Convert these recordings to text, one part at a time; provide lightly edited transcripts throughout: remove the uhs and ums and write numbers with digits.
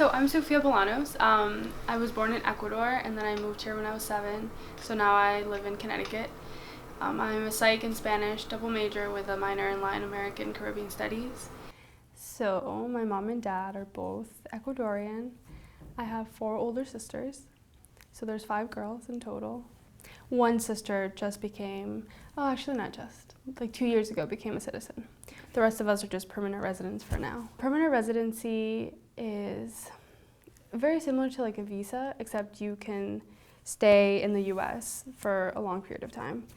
So I'm Sophia Bolanos. I was born in Ecuador and then I moved here when I was 7. So now I live in Connecticut. I'm a psych and Spanish double major with a minor in Latin American Caribbean Studies. So my mom and dad are both Ecuadorian. I have 4 older sisters. So there's 5 girls in total. One sister just became, oh actually not just, like 2 years ago became a citizen. The rest of us are just permanent residents for now. Permanent residency is very similar to like a visa, except you can stay in the US for a long period of time.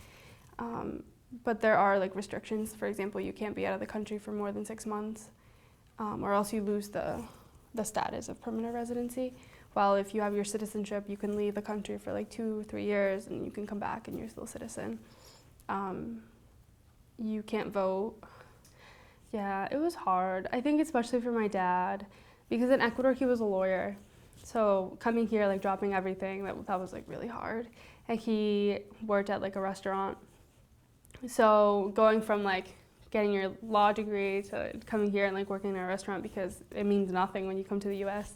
But there are like restrictions. For example, you can't be out of the country for more than 6 months, or else you lose the status of permanent residency. While if you have your citizenship, you can leave the country for like 2-3 years and you can come back and you're still a citizen. You can't vote. Yeah, it was hard. I think especially for my dad, because in Ecuador he was a lawyer. So coming here, like dropping everything, that was like really hard. And he worked at like a restaurant. So going from like getting your law degree to coming here and like working in a restaurant, because it means nothing when you come to the US.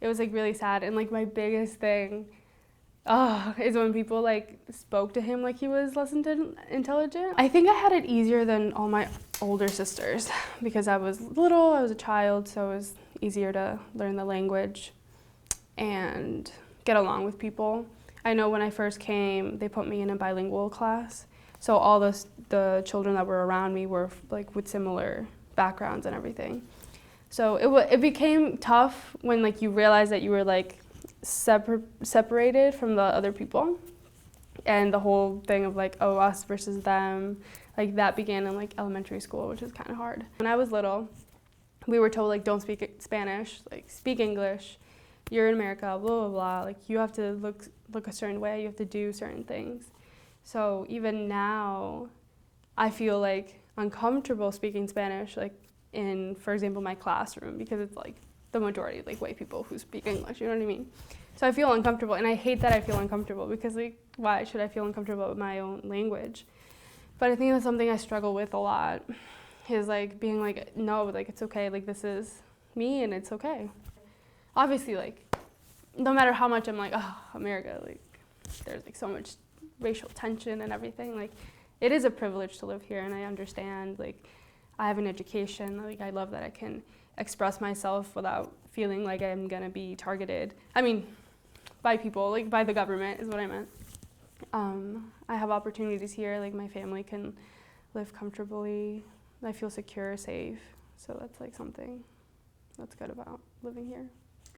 It was like really sad. And like my biggest thing is when people like spoke to him like he was less intelligent. I think I had it easier than all my older sisters because I was little, I was a child, so it was easier to learn the language and get along with people. I know when I first came, they put me in a bilingual class, so all the children that were around me were like with similar backgrounds and everything. So it became tough when like you realized that you were like separated from the other people, and the whole thing of like, oh, us versus them, like that began in like elementary school, which is kind of hard. When I was little, we were told like, don't speak Spanish, like speak English. You're in America, blah, blah, blah. Like you have to look a certain way, you have to do certain things. So even now, I feel like uncomfortable speaking Spanish, like in, for example, my classroom, because it's like the majority, like white people who speak English, you know what I mean? So I feel uncomfortable, and I hate that I feel uncomfortable, because like, why should I feel uncomfortable with my own language? But I think that's something I struggle with a lot, is like being like, no, like it's okay, like this is me and it's okay. Obviously, like, no matter how much I'm like, oh, America, like there's like so much racial tension and everything, like it is a privilege to live here, and I understand, like I have an education, like I love that I can express myself without feeling like I'm gonna be targeted. I mean, by people, like by the government is what I meant. I have opportunities here, like my family can live comfortably. I feel secure, safe. So that's like something that's good about living here.